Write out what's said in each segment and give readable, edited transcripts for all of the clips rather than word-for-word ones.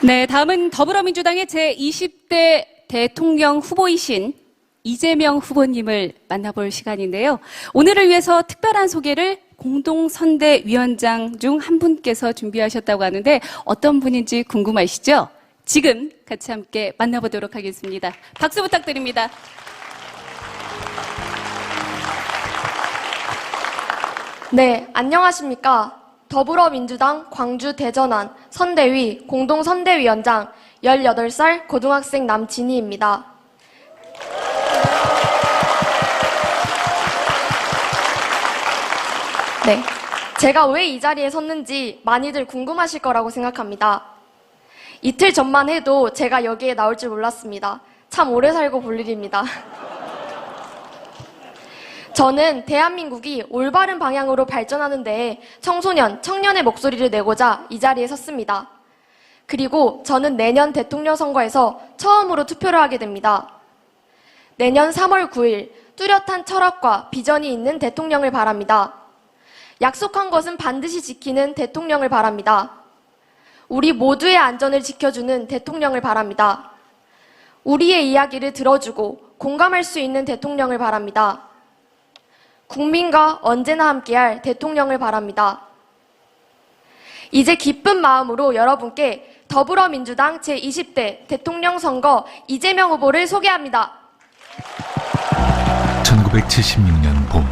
네, 다음은 더불어민주당의 제20대 대통령 후보이신 이재명 후보님을 만나볼 시간인데요. 오늘을 위해서 특별한 소개를 공동선대위원장 중 한 분께서 준비하셨다고 하는데 어떤 분인지 궁금하시죠? 지금 같이 함께 만나보도록 하겠습니다. 박수 부탁드립니다. 네, 안녕하십니까. 더불어민주당 광주 대전안 선대위 공동선대위원장 18살 고등학생 남진희입니다. 네, 제가 왜 이 자리에 섰는지 많이들 궁금하실 거라고 생각합니다. 이틀 전만 해도 제가 여기에 나올 줄 몰랐습니다. 참 오래 살고 볼 일입니다. 저는 대한민국이 올바른 방향으로 발전하는 데에 청소년, 청년의 목소리를 내고자 이 자리에 섰습니다. 그리고 저는 내년 대통령 선거에서 처음으로 투표를 하게 됩니다. 내년 3월 9일 뚜렷한 철학과 비전이 있는 대통령을 바랍니다. 약속한 것은 반드시 지키는 대통령을 바랍니다. 우리 모두의 안전을 지켜주는 대통령을 바랍니다. 우리의 이야기를 들어주고 공감할 수 있는 대통령을 바랍니다. 국민과 언제나 함께할 대통령을 바랍니다. 이제 기쁜 마음으로 여러분께 더불어민주당 제20대 대통령 선거 이재명 후보를 소개합니다. 1976년 봄,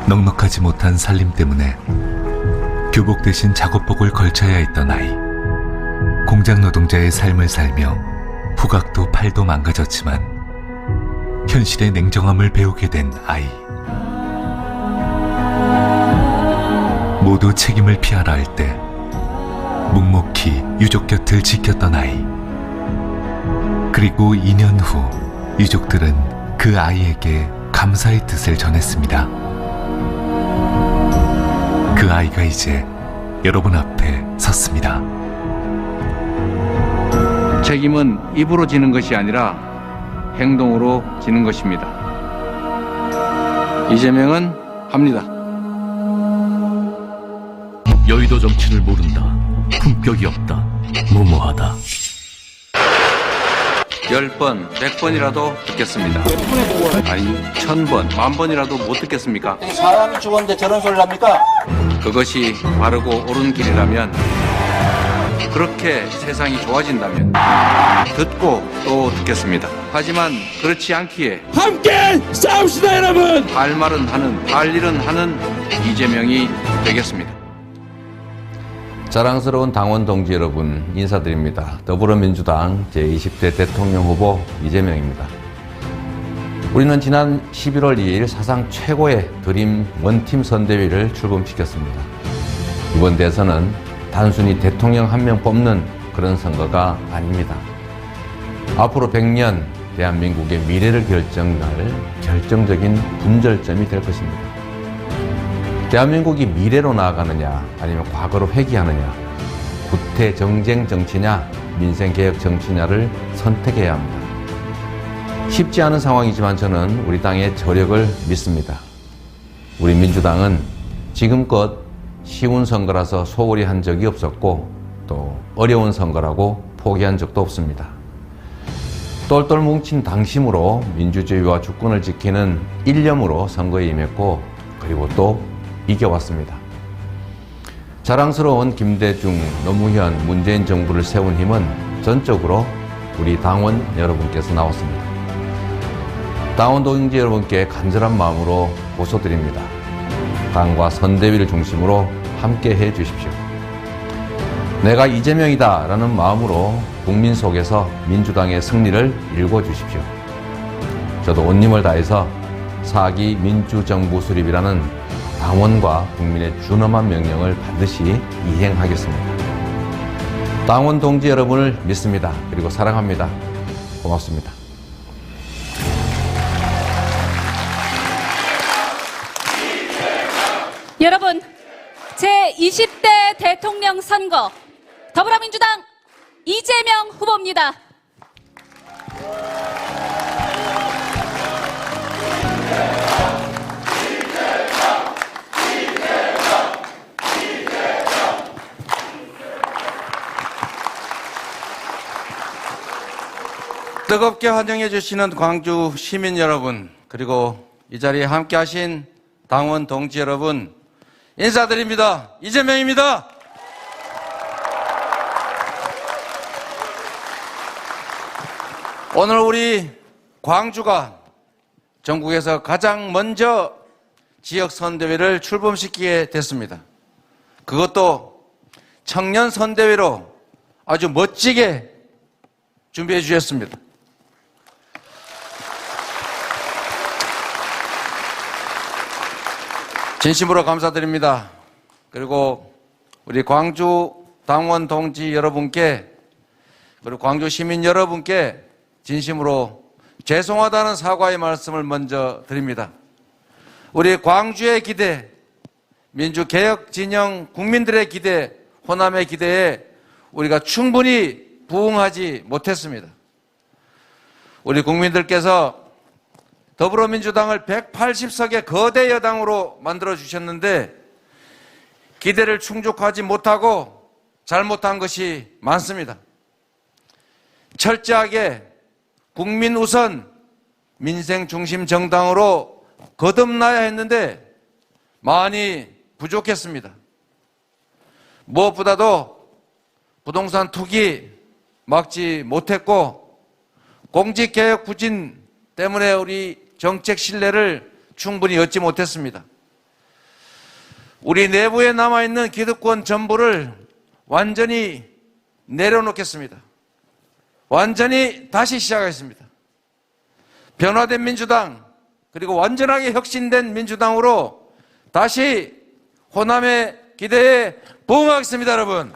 넉넉하지 못한 살림 때문에 교복 대신 작업복을 걸쳐야 했던 아이. 공장 노동자의 삶을 살며 후각도 팔도 망가졌지만 현실의 냉정함을 배우게 된 아이. 모두 책임을 피하라 할 때 묵묵히 유족 곁을 지켰던 아이. 그리고 2년 후 유족들은 그 아이에게 감사의 뜻을 전했습니다. 그 아이가 이제 여러분 앞에 섰습니다. 책임은 입으로 지는 것이 아니라 행동으로 지는 것입니다. 이재명은 합니다. 여의도 정치를 모른다. 품격이 없다. 무모하다. 10번, 100번이라도 듣겠습니다. 아니, 1000번, 10,000번이라도 못 듣겠습니까? 사람이 죽었는데 저런 소리를 합니까? 그것이 바르고 옳은 길이라면, 그렇게 세상이 좋아진다면 듣고 또 듣겠습니다. 하지만 그렇지 않기에 함께 싸웁시다, 여러분! 할 말은 하는, 할 일은 하는 이재명이 되겠습니다. 자랑스러운 당원 동지 여러분, 인사드립니다. 더불어민주당 제20대 대통령 후보 이재명입니다. 우리는 지난 11월 2일 사상 최고의 드림 원팀 선대위를 출범시켰습니다. 이번 대선은 단순히 대통령 한 명 뽑는 그런 선거가 아닙니다. 앞으로 100년 대한민국의 미래를 결정할 결정적인 분절점이 될 것입니다. 대한민국이 미래로 나아가느냐 아니면 과거로 회귀하느냐, 구태 정쟁 정치냐 민생개혁 정치냐를 선택해야 합니다. 쉽지 않은 상황이지만 저는 우리 당의 저력을 믿습니다. 우리 민주당은 지금껏 쉬운 선거라서 소홀히 한 적이 없었고 또 어려운 선거라고 포기한 적도 없습니다. 똘똘 뭉친 당심으로 민주주의와 주권을 지키는 일념으로 선거에 임했고 그리고 또 이겨왔습니다. 자랑스러운 김대중, 노무현, 문재인 정부를 세운 힘은 전적으로 우리 당원 여러분께서 나왔습니다. 당원 동지 여러분께 간절한 마음으로 호소드립니다. 당과 선대위를 중심으로 함께 해 주십시오. 내가 이재명이다 라는 마음으로 국민 속에서 민주당의 승리를 일궈 주십시오. 저도 온 힘을 다해서 4기 민주정부 수립이라는 당원과 국민의 준엄한 명령을 반드시 이행하겠습니다. 당원 동지 여러분을 믿습니다. 그리고 사랑합니다. 고맙습니다. 여러분, 제20대 대통령 선거 더불어민주당 이재명 후보입니다. 뜨겁게 환영해 주시는 광주 시민 여러분, 그리고 이 자리에 함께 하신 당원 동지 여러분, 인사드립니다. 이재명입니다. 오늘 우리 광주가 전국에서 가장 먼저 지역선대위를 출범시키게 됐습니다. 그것도 청년선대위로 아주 멋지게 준비해 주셨습니다. 진심으로 감사드립니다. 그리고 우리 광주 당원 동지 여러분께, 그리고 광주 시민 여러분께 진심으로 죄송하다는 사과의 말씀을 먼저 드립니다. 우리 광주의 기대, 민주개혁 진영 국민들의 기대, 호남의 기대에 우리가 충분히 부응하지 못했습니다. 우리 국민들께서 더불어민주당을 180석의 거대 여당으로 만들어주셨는데 기대를 충족하지 못하고 잘못한 것이 많습니다. 철저하게 국민 우선, 민생 중심 정당으로 거듭나야 했는데 많이 부족했습니다. 무엇보다도 부동산 투기 막지 못했고 공직개혁 부진 때문에 우리 정책 신뢰를 충분히 얻지 못했습니다. 우리 내부에 남아있는 기득권 전부를 완전히 내려놓겠습니다. 완전히 다시 시작하겠습니다. 변화된 민주당, 그리고 완전하게 혁신된 민주당으로 다시 호남의 기대에 부응하겠습니다, 여러분.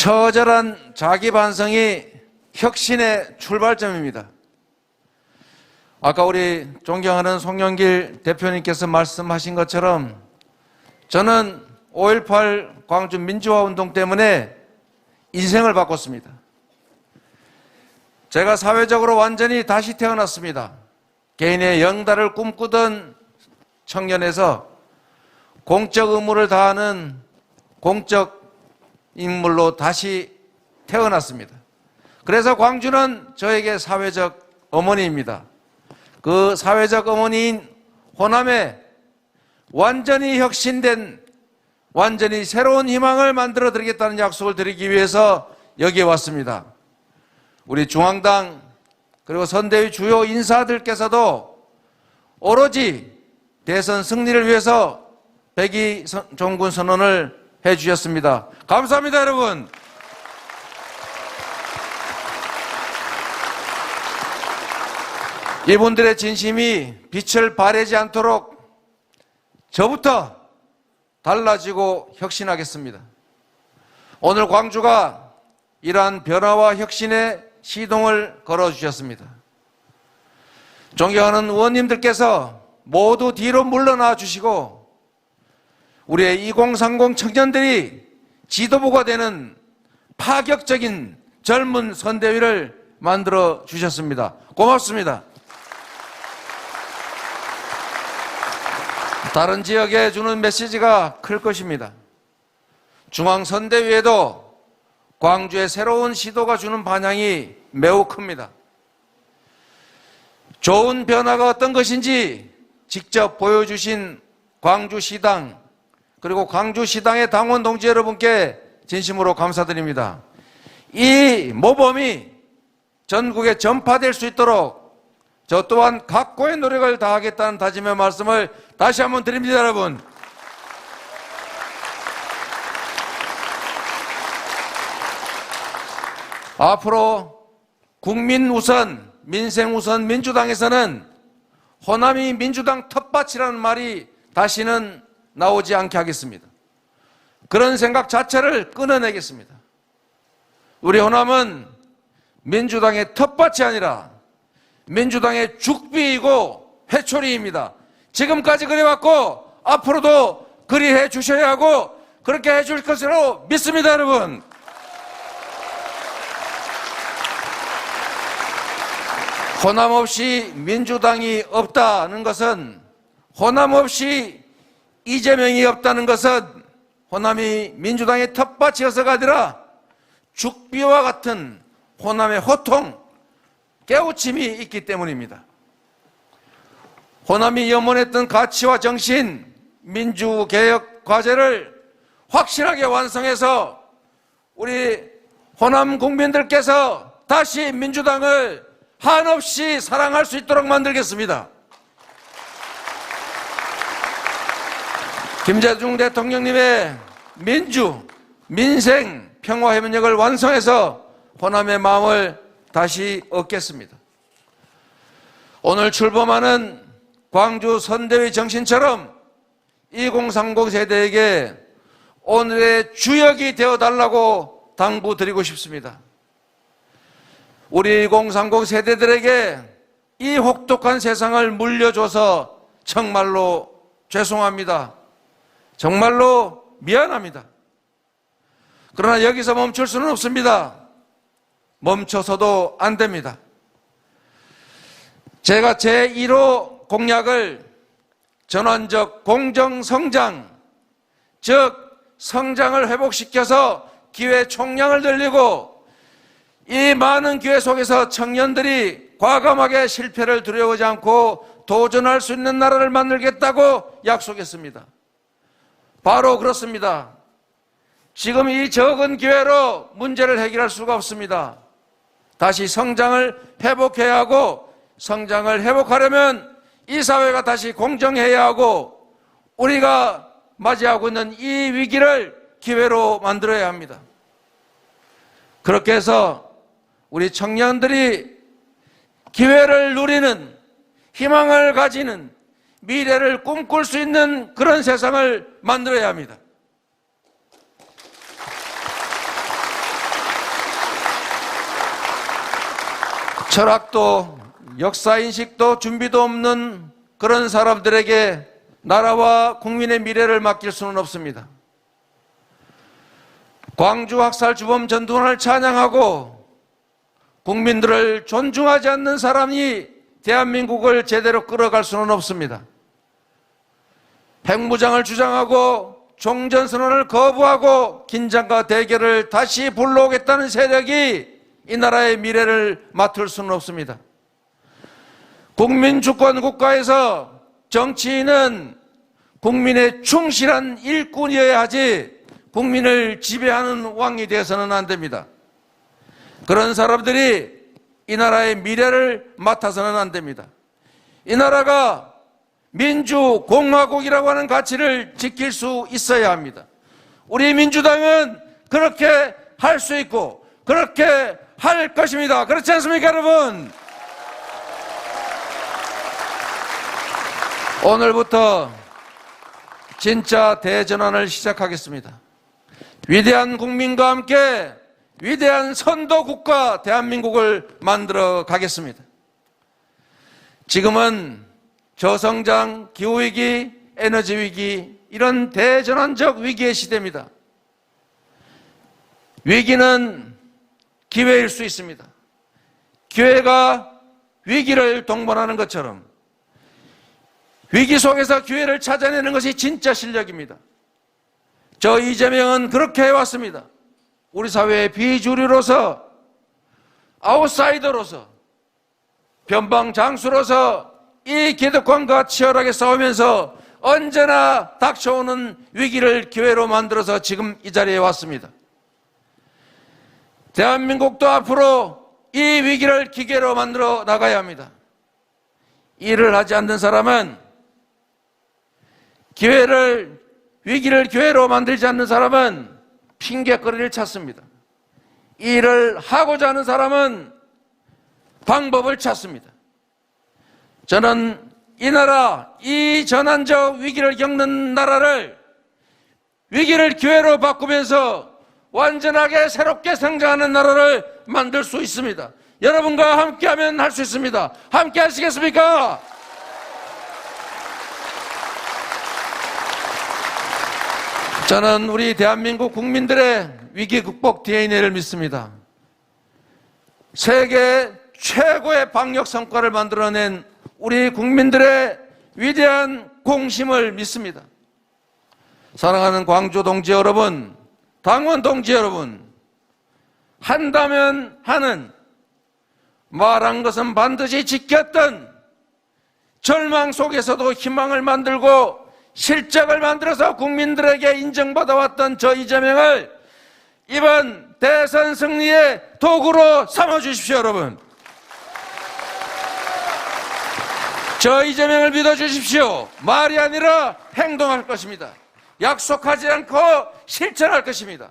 처절한 자기 반성이 혁신의 출발점입니다. 아까 우리 존경하는 송영길 대표님께서 말씀하신 것처럼 저는 5.18 광주 민주화 운동 때문에 인생을 바꿨습니다. 제가 사회적으로 완전히 다시 태어났습니다. 개인의 영달을 꿈꾸던 청년에서 공적 의무를 다하는 공적 인물로 다시 태어났습니다. 그래서 광주는 저에게 사회적 어머니입니다. 그 사회적 어머니인 호남에 완전히 혁신된, 완전히 새로운 희망을 만들어 드리겠다는 약속을 드리기 위해서 여기에 왔습니다. 우리 중앙당 그리고 선대위 주요 인사들께서도 오로지 대선 승리를 위해서 백의종군 선언을 해 주셨습니다. 감사합니다, 여러분. 이분들의 진심이 빛을 발하지 않도록 저부터 달라지고 혁신하겠습니다. 오늘 광주가 이러한 변화와 혁신의 시동을 걸어주셨습니다. 존경하는 의원님들께서 모두 뒤로 물러나 주시고 우리의 2030 청년들이 지도부가 되는 파격적인 젊은 선대위를 만들어 주셨습니다. 고맙습니다. 다른 지역에 주는 메시지가 클 것입니다. 중앙선대위에도 광주의 새로운 시도가 주는 반향이 매우 큽니다. 좋은 변화가 어떤 것인지 직접 보여주신 광주시당 그리고 광주시당의 당원 동지 여러분께 진심으로 감사드립니다. 이 모범이 전국에 전파될 수 있도록 저 또한 각고의 노력을 다하겠다는 다짐의 말씀을 다시 한번 드립니다, 여러분. 앞으로 국민 우선, 민생 우선 민주당에서는 호남이 민주당 텃밭이라는 말이 다시는 나오지 않게 하겠습니다. 그런 생각 자체를 끊어내겠습니다. 우리 호남은 민주당의 텃밭이 아니라 민주당의 죽비이고 회초리입니다. 지금까지 그래왔고 앞으로도 그리해 주셔야 하고 그렇게 해줄 것으로 믿습니다, 여러분. 호남 없이 민주당이 없다는 것은 호남 없이 이재명이 없다는 것은 호남이 민주당의 텃밭이어서가 아니라 죽비와 같은 호남의 호통, 깨우침이 있기 때문입니다. 호남이 염원했던 가치와 정신, 민주개혁 과제를 확실하게 완성해서 우리 호남 국민들께서 다시 민주당을 한없이 사랑할 수 있도록 만들겠습니다. 김대중 대통령님의 민주, 민생, 평화협력을 완성해서 호남의 마음을 다시 얻겠습니다. 오늘 출범하는 광주 선대위 정신처럼 2030 세대에게 오늘의 주역이 되어달라고 당부드리고 싶습니다. 우리 2030 세대들에게 이 혹독한 세상을 물려줘서 정말로 죄송합니다. 정말로 미안합니다. 그러나 여기서 멈출 수는 없습니다. 멈춰서도 안 됩니다. 제가 제1호 공약을 전환적 공정성장, 즉 성장을 회복시켜서 기회 총량을 늘리고 이 많은 기회 속에서 청년들이 과감하게 실패를 두려워하지 않고 도전할 수 있는 나라를 만들겠다고 약속했습니다. 바로 그렇습니다. 지금 이 적은 기회로 문제를 해결할 수가 없습니다. 다시 성장을 회복해야 하고, 성장을 회복하려면 이 사회가 다시 공정해야 하고, 우리가 맞이하고 있는 이 위기를 기회로 만들어야 합니다. 그렇게 해서 우리 청년들이 기회를 누리는, 희망을 가지는, 미래를 꿈꿀 수 있는 그런 세상을 만들어야 합니다. 철학도 역사인식도 준비도 없는 그런 사람들에게 나라와 국민의 미래를 맡길 수는 없습니다. 광주 학살 주범 전두환을 찬양하고 국민들을 존중하지 않는 사람이 대한민국을 제대로 끌어갈 수는 없습니다. 핵무장을 주장하고 종전선언을 거부하고 긴장과 대결을 다시 불러오겠다는 세력이 이 나라의 미래를 맡을 수는 없습니다. 국민주권 국가에서 정치인은 국민의 충실한 일꾼이어야 하지 국민을 지배하는 왕이 되어서는 안 됩니다. 그런 사람들이 이 나라의 미래를 맡아서는 안 됩니다. 이 나라가 민주공화국이라고 하는 가치를 지킬 수 있어야 합니다. 우리 민주당은 그렇게 할 수 있고 그렇게 할 것입니다. 그렇지 않습니까, 여러분? 오늘부터 진짜 대전환을 시작하겠습니다. 위대한 국민과 함께 위대한 선도국가 대한민국을 만들어 가겠습니다. 지금은 저성장, 기후위기, 에너지위기, 이런 대전환적 위기의 시대입니다. 위기는 기회일 수 있습니다. 기회가 위기를 동반하는 것처럼 위기 속에서 기회를 찾아내는 것이 진짜 실력입니다. 저 이재명은 그렇게 해왔습니다. 우리 사회의 비주류로서, 아웃사이더로서, 변방장수로서 이 기득권과 치열하게 싸우면서 언제나 닥쳐오는 위기를 기회로 만들어서 지금 이 자리에 왔습니다. 대한민국도 앞으로 이 위기를 기회로 만들어 나가야 합니다. 일을 하지 않는 사람은, 위기를 기회로 만들지 않는 사람은 핑계거리를 찾습니다. 일을 하고자 하는 사람은 방법을 찾습니다. 저는 이 나라, 이 전환적 위기를 겪는 나라를 위기를 기회로 바꾸면서 완전하게 새롭게 성장하는 나라를 만들 수 있습니다. 여러분과 함께하면 할 수 있습니다. 함께 하시겠습니까? 저는 우리 대한민국 국민들의 위기 극복 DNA를 믿습니다. 세계 최고의 방역 성과를 만들어낸 우리 국민들의 위대한 공심을 믿습니다. 사랑하는 광주 동지 여러분, 당원 동지 여러분, 한다면 하는, 말한 것은 반드시 지켰던, 절망 속에서도 희망을 만들고 실적을 만들어서 국민들에게 인정받아왔던 저 이재명을 이번 대선 승리의 도구로 삼아주십시오, 여러분. 저 이재명을 믿어주십시오. 말이 아니라 행동할 것입니다. 약속하지 않고 실천할 것입니다.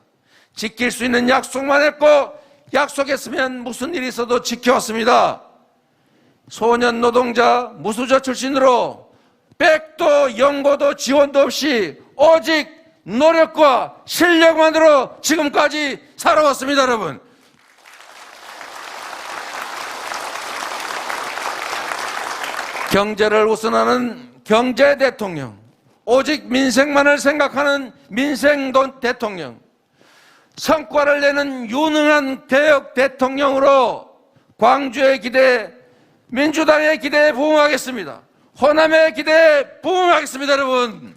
지킬 수 있는 약속만 했고, 약속했으면 무슨 일이 있어도 지켜왔습니다. 소년 노동자 무수저 출신으로 백도 연고도 지원도 없이 오직 노력과 실력만으로 지금까지 살아왔습니다, 여러분. 경제를 우선하는 경제 대통령, 오직 민생만을 생각하는 민생 대통령, 성과를 내는 유능한 개혁 대통령으로 광주의 기대, 민주당의 기대에 부응하겠습니다. 호남의 기대에 부응하겠습니다, 여러분.